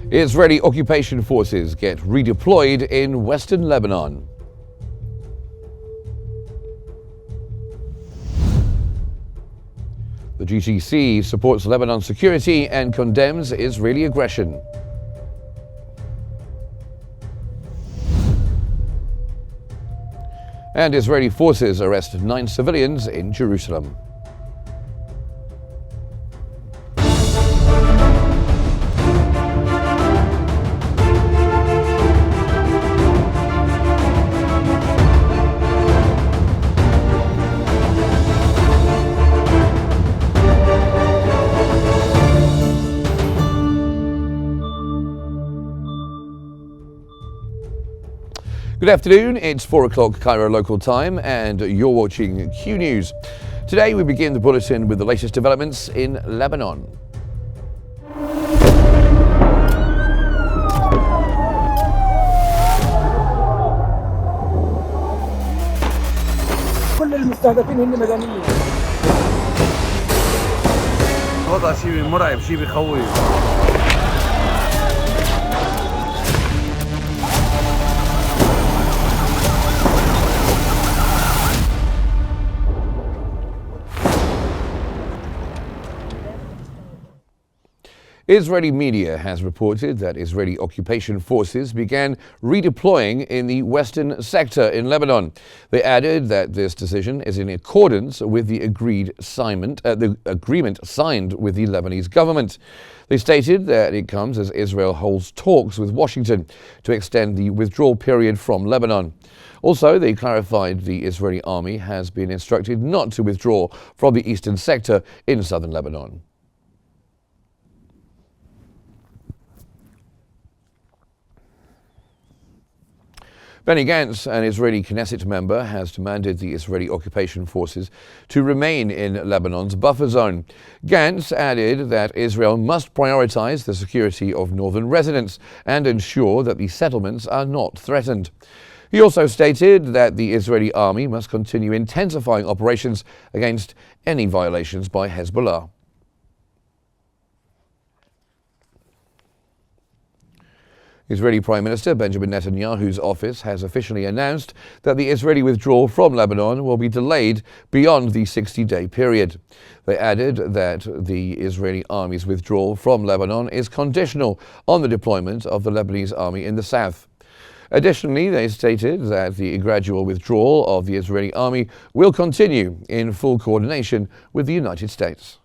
Israeli occupation forces get redeployed in western Lebanon. The GCC supports Lebanon's security and condemns Israeli aggression. And Israeli forces arrest 9 civilians in Jerusalem. Good afternoon, it's 4 o'clock Cairo local time and you're watching Q News. Today we begin the bulletin with the latest developments in Lebanon. كل المستهدفين هن مدنيين. وضع شيء مرعب، شيء بخوف. Israeli media has reported that Israeli occupation forces began redeploying in the western sector in Lebanon. They added that this decision is in accordance with the agreement signed with the Lebanese government. They stated that it comes as Israel holds talks with Washington to extend the withdrawal period from Lebanon. Also, they clarified the Israeli army has been instructed not to withdraw from the eastern sector in southern Lebanon. Benny Gantz, an Israeli Knesset member, has demanded the Israeli occupation forces to remain in Lebanon's buffer zone. Gantz added that Israel must prioritize the security of northern residents and ensure that the settlements are not threatened. He also stated that the Israeli army must continue intensifying operations against any violations by Hezbollah. Israeli Prime Minister Benjamin Netanyahu's office has officially announced that the Israeli withdrawal from Lebanon will be delayed beyond the 60-day period. They added that the Israeli army's withdrawal from Lebanon is conditional on the deployment of the Lebanese army in the south. Additionally, they stated that the gradual withdrawal of the Israeli army will continue in full coordination with the United States.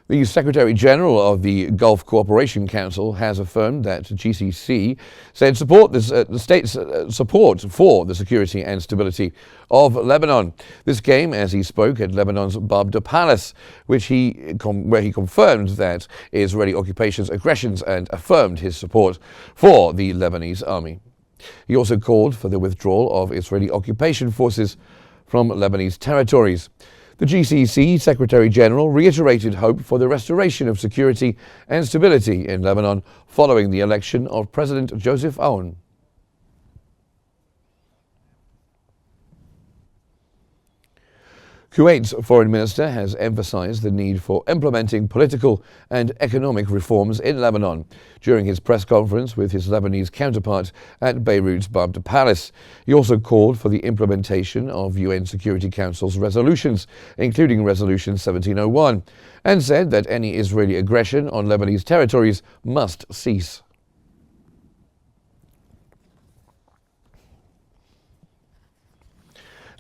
The Secretary General of the Gulf Cooperation Council has affirmed that GCC said the state's support for the security and stability of Lebanon. This came as he spoke at Lebanon's Babda Palace, where he confirmed that Israeli occupation's aggressions and affirmed his support for the Lebanese army. He also called for the withdrawal of Israeli occupation forces from Lebanese territories. The GCC Secretary General reiterated hope for the restoration of security and stability in Lebanon following the election of President Joseph Aoun. Kuwait's foreign minister has emphasized the need for implementing political and economic reforms in Lebanon during his press conference with his Lebanese counterpart at Beirut's Babda Palace. He also called for the implementation of UN Security Council's resolutions, including Resolution 1701, and said that any Israeli aggression on Lebanese territories must cease.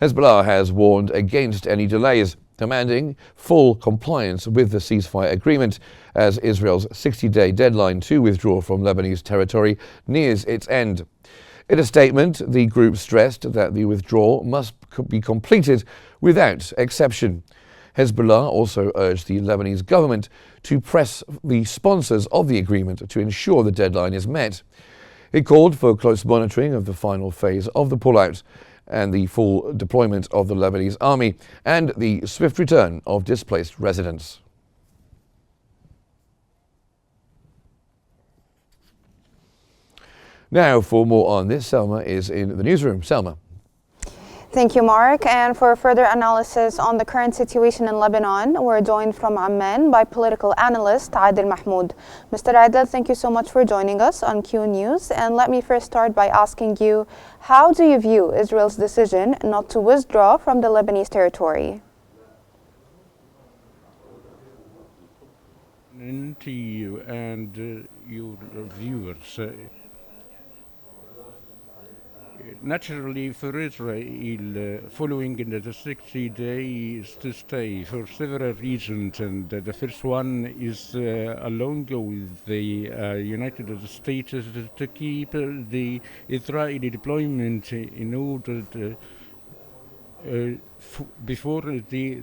Hezbollah has warned against any delays, demanding full compliance with the ceasefire agreement as Israel's 60-day deadline to withdraw from Lebanese territory nears its end. In a statement, the group stressed that the withdrawal must be completed without exception. Hezbollah also urged the Lebanese government to press the sponsors of the agreement to ensure the deadline is met. It called for close monitoring of the final phase of the pullout and the full deployment of the Lebanese army and the swift return of displaced residents. Now, for more on this, Selma is in the newsroom. Selma. Thank you, Mark. And for further analysis on the current situation in Lebanon, we're joined from Amman by political analyst Adil Mahmoud. Mr. Adil, thank you so much for joining us on Q News. And let me first start by asking you, how do you view Israel's decision not to withdraw from the Lebanese territory? To you and your viewers. Naturally, for Israel, following in the 60 days to stay for several reasons, and the first one is along with the United States to keep the Israeli deployment in order to before the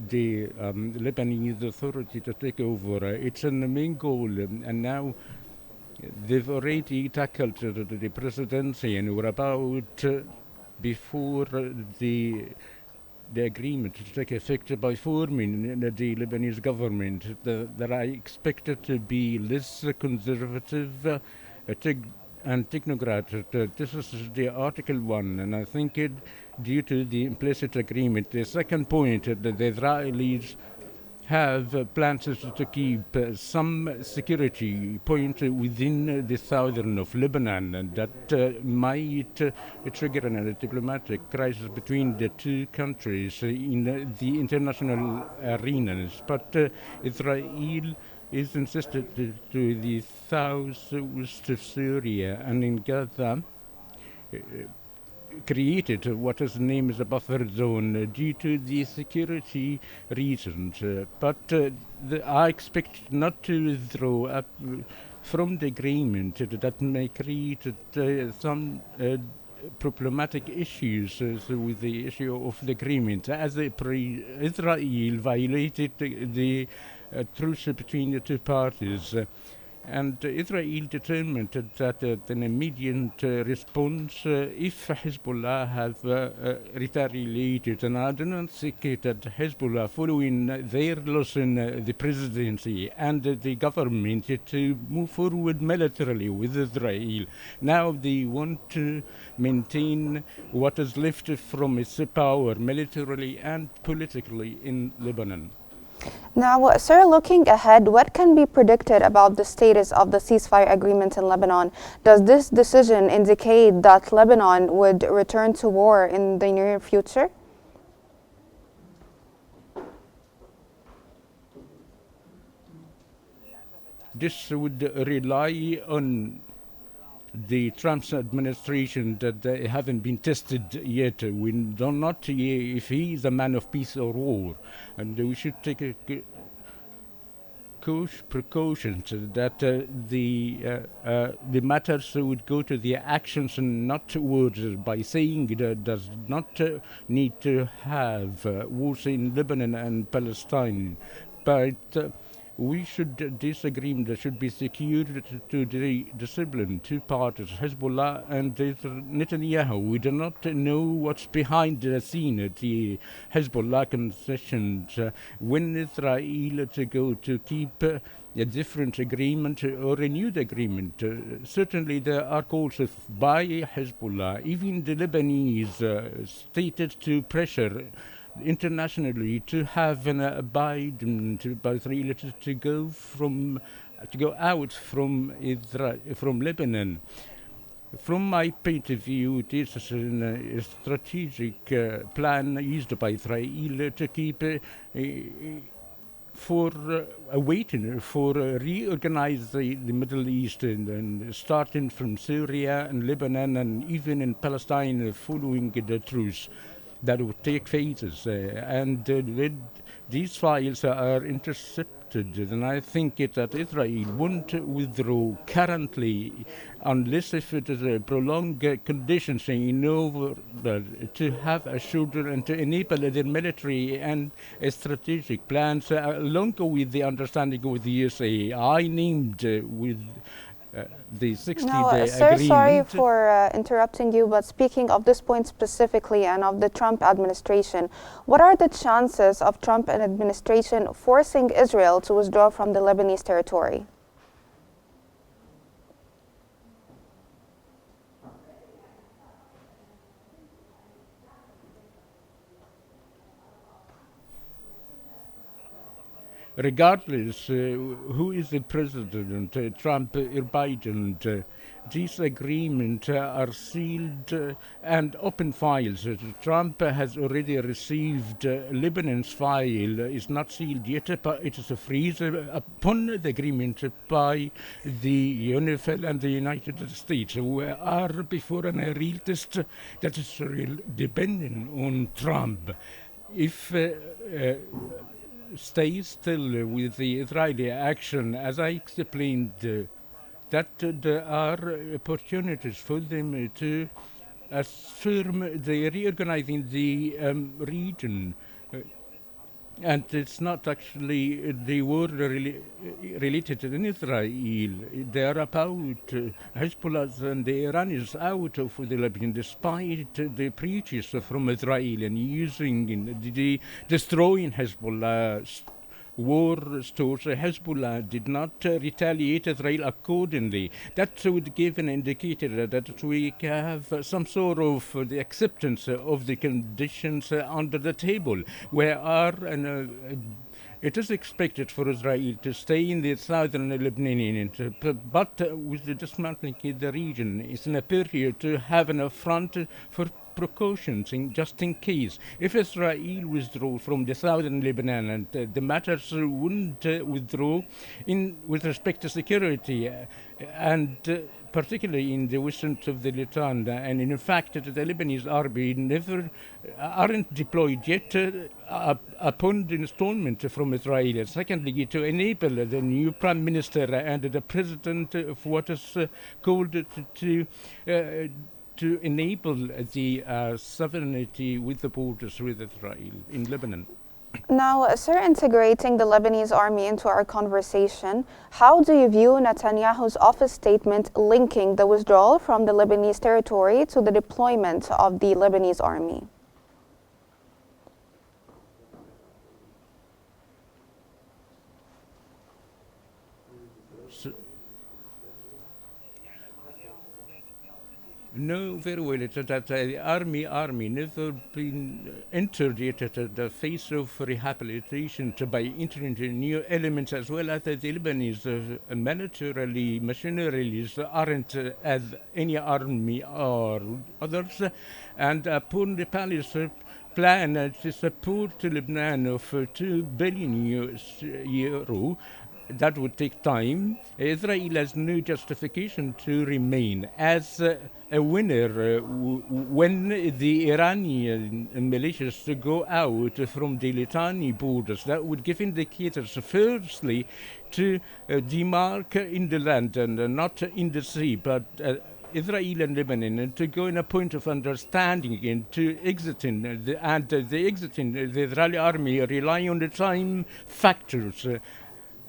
Lebanese authority to take over. It's the main goal, and now they've already tackled the presidency, and we're about before the agreement to take effect by forming the Lebanese government that I expected to be less conservative and technocrat. This is the Article 1, and I think due to the implicit agreement. The second point, the Israelis have plans to keep some security point within the southern of Lebanon, and that might trigger a diplomatic crisis between the two countries in the international arenas. But Israel is insisted to the southwest of Syria and in Gaza. Created what is named as a buffer zone due to the security reasons. But I expect not to withdraw up from the agreement that may create some problematic issues with the issue of the agreement, as Israel violated the truce between the two parties. And Israel determined that an immediate response if Hezbollah have retaliated. And I do not think that Hezbollah, following their loss in the presidency and the government, to move forward militarily with Israel. Now they want to maintain what is left from its power militarily and politically in Lebanon. Now, sir, looking ahead, what can be predicted about the status of the ceasefire agreement in Lebanon? Does this decision indicate that Lebanon would return to war in the near future? This would rely on the Trump administration that they haven't been tested yet. We do not know if he is a man of peace or war, and we should take precautions that the matters would go to the actions and not to words. By saying it does not need to have wars in Lebanon and Palestine, but this agreement should be secured to the discipline two parties, Hezbollah and Netanyahu. We do not know what's behind the scene, the Hezbollah concessions. When Israel to go to keep a different agreement or a new agreement. Certainly there are calls by Hezbollah, even the Lebanese stated to pressure internationally to have an Biden by Israel to go out from Lebanon. From my point of view, this is a strategic plan used by Israel to keep waiting for reorganize the Middle East and starting from Syria and Lebanon and even in Palestine following the truce that would take phases. And these files are intercepted, and I think that Israel won't withdraw currently unless if it is a prolonged conditions in order to have assured and to enable their military and strategic plans along with the understanding with the USA. I named with the 60-day sir, agreement. Sorry for interrupting you, but speaking of this point specifically and of the Trump administration, what are the chances of Trump administration forcing Israel to withdraw from the Lebanese territory? regardless who is the president, Trump or Biden, these agreements are sealed and open files. Trump has already received Lebanon's file. It's not sealed yet, but it is a freeze upon the agreement by the UNIFIL and the United States. We are before a real test that is real dependent on Trump. If stays still with the Israeli action, as I explained, that there are opportunities for them to affirm the reorganizing the region. And it's not actually the war related to Israel. They are about Hezbollah and the Iranians out of the Lebanon, despite the preaches from Israel and using the destroying Hezbollah war stores. Hezbollah did not retaliate Israel accordingly. That would give an indicator that we have some sort of the acceptance of the conditions under the table. It is expected for Israel to stay in the southern Lebanon, but with the dismantling in the region, it's in a period to have an front for precautions just in case. If Israel withdraw from the southern Lebanon, and the matters wouldn't withdraw with respect to security, and particularly in the western of the Lebanon, and in fact the Lebanese army aren't deployed yet upon the installment from Israel. Secondly, to enable the new prime minister and the president of what is called to enable the sovereignty with the borders with Israel in Lebanon. Now, sir, integrating the Lebanese army into our conversation, how do you view Netanyahu's office statement linking the withdrawal from the Lebanese territory to the deployment of the Lebanese army? No, very well. It's that the army never been entered yet at the phase of rehabilitation by entering new elements, as well as the Lebanese militarily, machineries aren't as any army or others. And upon the palace plan to support Lebanon of 2 billion euro, that would take time. Israel has no justification to remain as a winner when the Iranian militias go out from the Litani borders. That would give indicators, firstly, to demark in the land and not in the sea, but Israel and Lebanon to go in a point of understanding and to exiting the exiting the Israeli army rely on the time factors.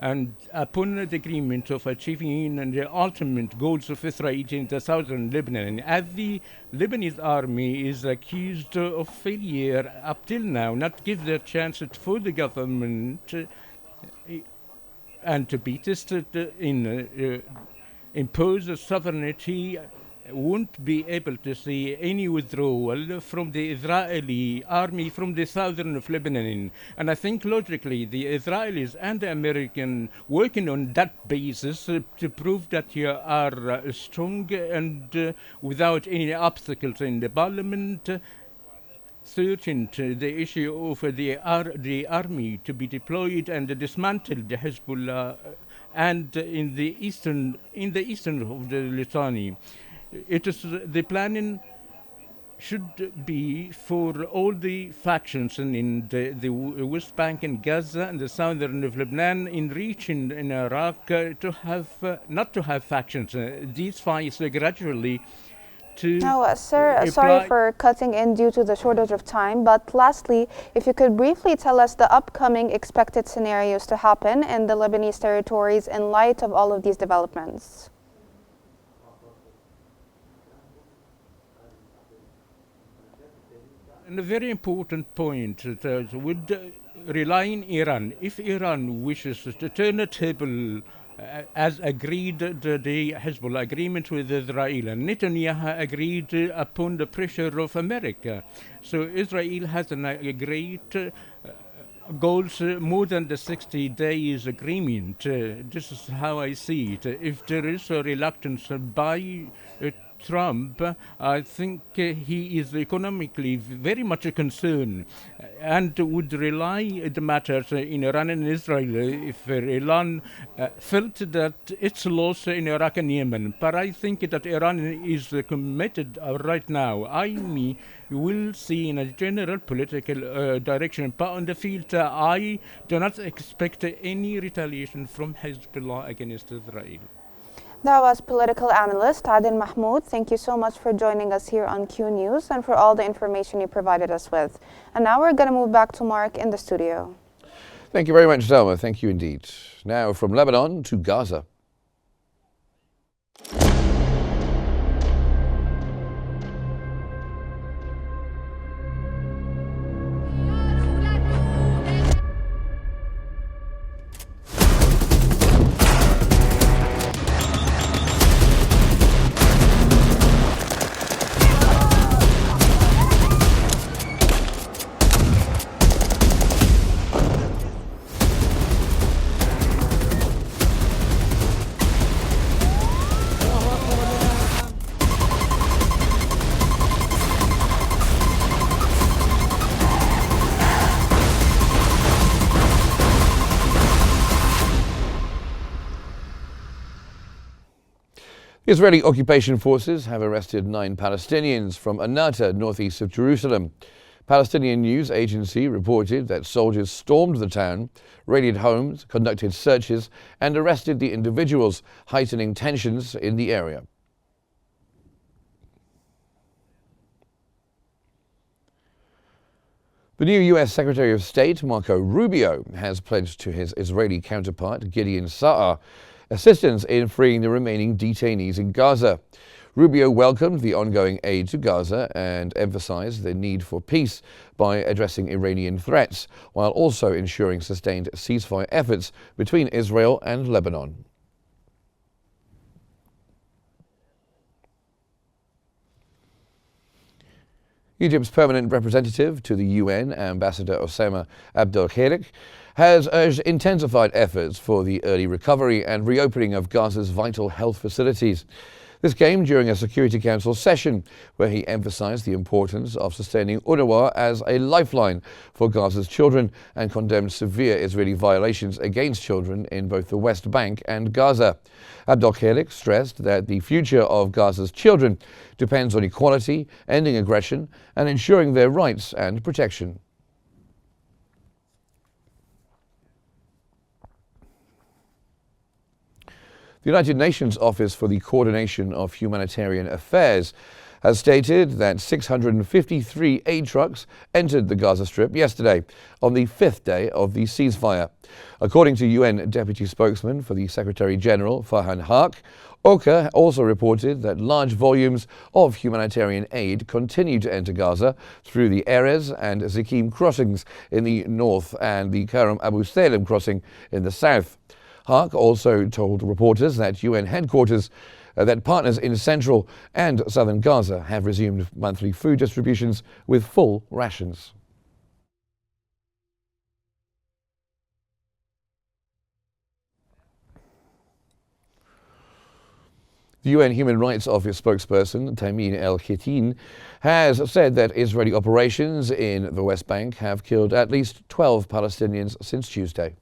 And upon the agreement of achieving the ultimate goals of Israel in the southern Lebanon, as the Lebanese army is accused of failure up till now, not give the chance for the government and to be tested in impose sovereignty, won't be able to see any withdrawal from the Israeli army from the southern of Lebanon. And I think logically the Israelis and the American working on that basis to prove that you are strong and without any obstacles in the parliament, searching the issue of the army to be deployed and dismantled the Hezbollah and in the eastern of the Litani. It is the planning should be for all the factions in the West Bank and Gaza and the southern of Lebanon in reaching in Iraq to have not to have factions. These fights gradually to. Now, sir, sorry for cutting in due to the shortage of time, but lastly, if you could briefly tell us the upcoming expected scenarios to happen in the Lebanese territories in light of all of these developments. And a very important point would rely on Iran. If Iran wishes to turn the table as agreed the Hezbollah agreement with Israel, and Netanyahu agreed upon the pressure of America. So Israel has a great goes more than the 60 days agreement. This is how I see it. If there is a reluctance by Trump, I think he is economically very much a concern and would rely the matters in Iran and Israel if Iran felt that its loss in Iraq and Yemen. But I think that Iran is committed right now. We will see in a general political direction. But on the field, I do not expect any retaliation from Hezbollah against Israel. That was political analyst Adil Mahmoud. Thank you so much for joining us here on Q News and for all the information you provided us with. And now we're going to move back to Mark in the studio. Thank you very much, Selma. Thank you indeed. Now from Lebanon to Gaza. Israeli occupation forces have arrested 9 Palestinians from Anata, northeast of Jerusalem. Palestinian news agency reported that soldiers stormed the town, raided homes, conducted searches, and arrested the individuals, heightening tensions in the area. The new U.S. Secretary of State, Marco Rubio, has pledged to his Israeli counterpart, Gideon Sa'ar, assistance in freeing the remaining detainees in Gaza. Rubio welcomed the ongoing aid to Gaza and emphasized the need for peace by addressing Iranian threats, while also ensuring sustained ceasefire efforts between Israel and Lebanon. Egypt's permanent representative to the UN, Ambassador Osama Abdelkhalik, has urged intensified efforts for the early recovery and reopening of Gaza's vital health facilities. This came during a Security Council session where he emphasized the importance of sustaining UNRWA as a lifeline for Gaza's children and condemned severe Israeli violations against children in both the West Bank and Gaza. Abdelkhalik stressed that the future of Gaza's children depends on equality, ending aggression, and ensuring their rights and protection. The United Nations Office for the Coordination of Humanitarian Affairs has stated that 653 aid trucks entered the Gaza Strip yesterday, on the 5th day of the ceasefire. According to UN Deputy Spokesman for the Secretary-General, Farhan Haq, OCHA also reported that large volumes of humanitarian aid continue to enter Gaza through the Erez and Zikim crossings in the north and the Karam Abu Salem crossing in the south. Haq also told reporters that UN headquarters that partners in central and southern Gaza have resumed monthly food distributions with full rations. The UN Human Rights Office spokesperson, Tamim El-Khitin, has said that Israeli operations in the West Bank have killed at least 12 Palestinians since Tuesday.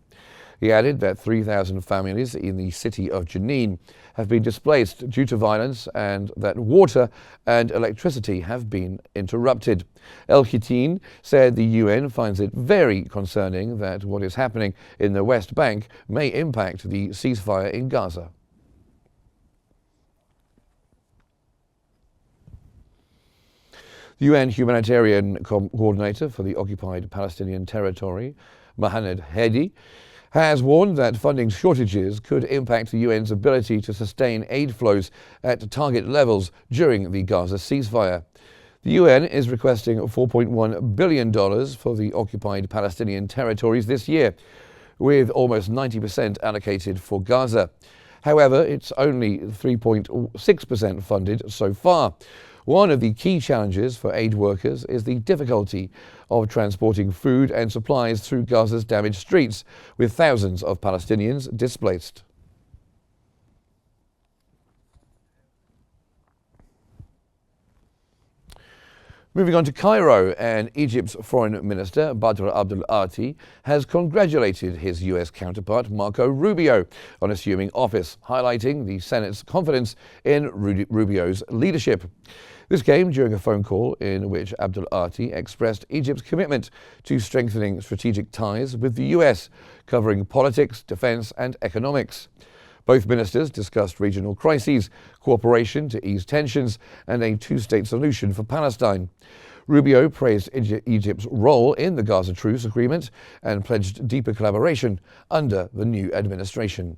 He added that 3,000 families in the city of Jenin have been displaced due to violence and that water and electricity have been interrupted. El-Khitin said the UN finds it very concerning that what is happening in the West Bank may impact the ceasefire in Gaza. The UN humanitarian coordinator for the occupied Palestinian territory, Mohamed Hedi, has warned that funding shortages could impact the UN's ability to sustain aid flows at target levels during the Gaza ceasefire. The UN is requesting $4.1 billion for the occupied Palestinian territories this year, with almost 90% allocated for Gaza. However, it's only 3.6% funded so far, One of the key challenges for aid workers is the difficulty of transporting food and supplies through Gaza's damaged streets, with thousands of Palestinians displaced. Moving on to Cairo, and Egypt's Foreign Minister Badr Abdel Ati has congratulated his U.S. counterpart Marco Rubio on assuming office, highlighting the Senate's confidence in Rubio's leadership. This came during a phone call in which Abdel Ati expressed Egypt's commitment to strengthening strategic ties with the U.S., covering politics, defense, and economics. Both ministers discussed regional crises, cooperation to ease tensions, and a two-state solution for Palestine. Rubio praised Egypt's role in the Gaza truce agreement and pledged deeper collaboration under the new administration.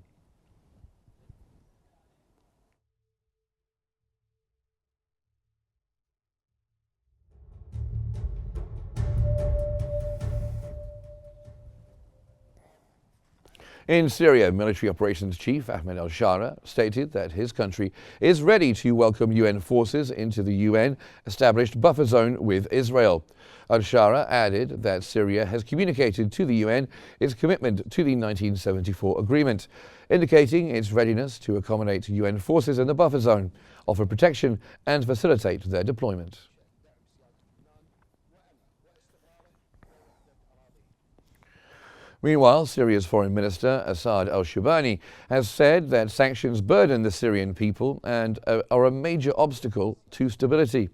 In Syria, Military Operations Chief Ahmed al-Shara stated that his country is ready to welcome UN forces into the UN-established buffer zone with Israel. Al-Shara added that Syria has communicated to the UN its commitment to the 1974 agreement, indicating its readiness to accommodate UN forces in the buffer zone, offer protection, and facilitate their deployment. Meanwhile, Syria's Foreign Minister Assad al-Shubani has said that sanctions burden the Syrian people and are a major obstacle to stability.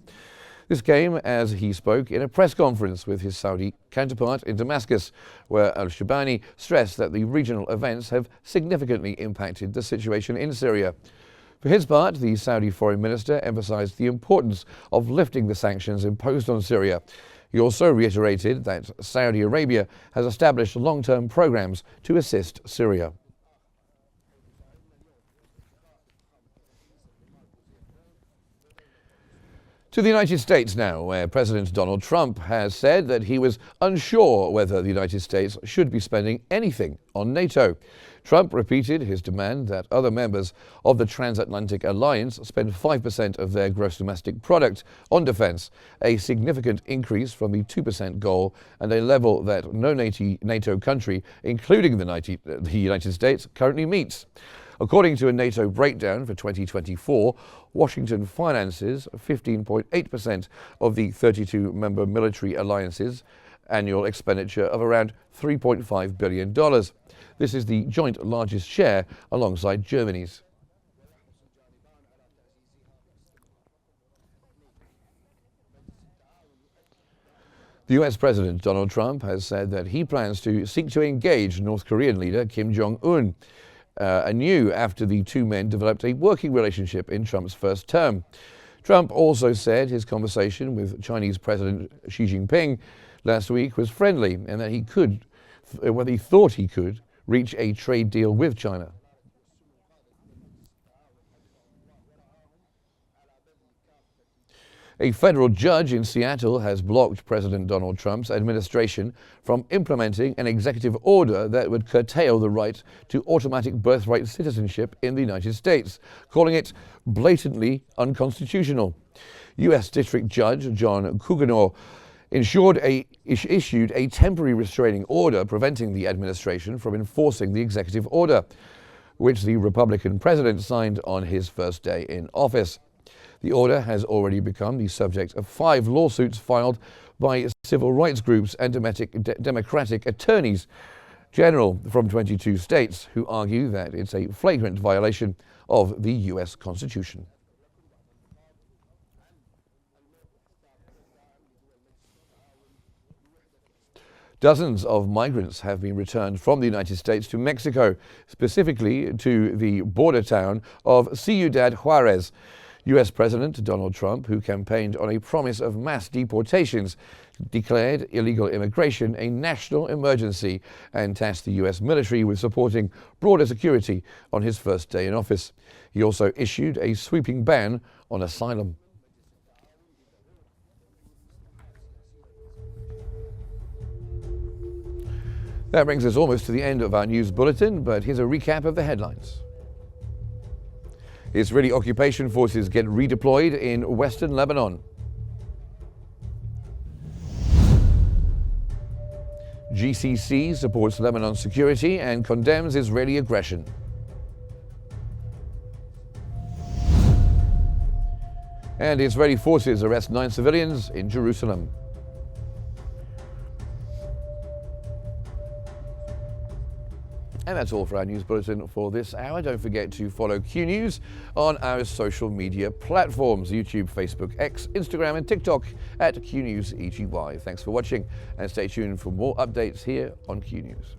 This came as he spoke in a press conference with his Saudi counterpart in Damascus, where al-Shubani stressed that the regional events have significantly impacted the situation in Syria. For his part, the Saudi Foreign Minister emphasized the importance of lifting the sanctions imposed on Syria. He also reiterated that Saudi Arabia has established long-term programs to assist Syria. To the United States now, where President Donald Trump has said that he was unsure whether the United States should be spending anything on NATO. Trump repeated his demand that other members of the transatlantic alliance spend 5% of their gross domestic product on defense, a significant increase from the 2% goal and a level that no NATO country, including the United States, currently meets. According to a NATO breakdown for 2024, Washington finances 15.8% of the 32-member military alliance's annual expenditure of around $3.5 billion. This is the joint largest share alongside Germany's. The US President Donald Trump has said that he plans to seek to engage North Korean leader Kim Jong-un anew after the two men developed a working relationship in Trump's first term. Trump also said his conversation with Chinese President Xi Jinping last week was friendly and that he thought he could reach a trade deal with China. A federal judge in Seattle has blocked President Donald Trump's administration from implementing an executive order that would curtail the right to automatic birthright citizenship in the United States, calling it blatantly unconstitutional. U.S. District Judge John Couganeau issued a temporary restraining order preventing the administration from enforcing the executive order, which the Republican president signed on his first day in office. The order has already become the subject of 5 lawsuits filed by civil rights groups and Democratic attorneys general from 22 states who argue that it's a flagrant violation of the U.S. Constitution. Dozens of migrants have been returned from the United States to Mexico, specifically to the border town of Ciudad Juarez. U.S. President Donald Trump, who campaigned on a promise of mass deportations, declared illegal immigration a national emergency and tasked the U.S. military with supporting broader security on his first day in office. He also issued a sweeping ban on asylum. That brings us almost to the end of our news bulletin, but here's a recap of the headlines. Israeli occupation forces get redeployed in western Lebanon. GCC supports Lebanon's security and condemns Israeli aggression. And Israeli forces arrest 9 civilians in Jerusalem. And that's all for our news bulletin for this hour. Don't forget to follow Q News on our social media platforms, YouTube, Facebook, X, Instagram and TikTok at Q News EGY. Thanks for watching and stay tuned for more updates here on Q News.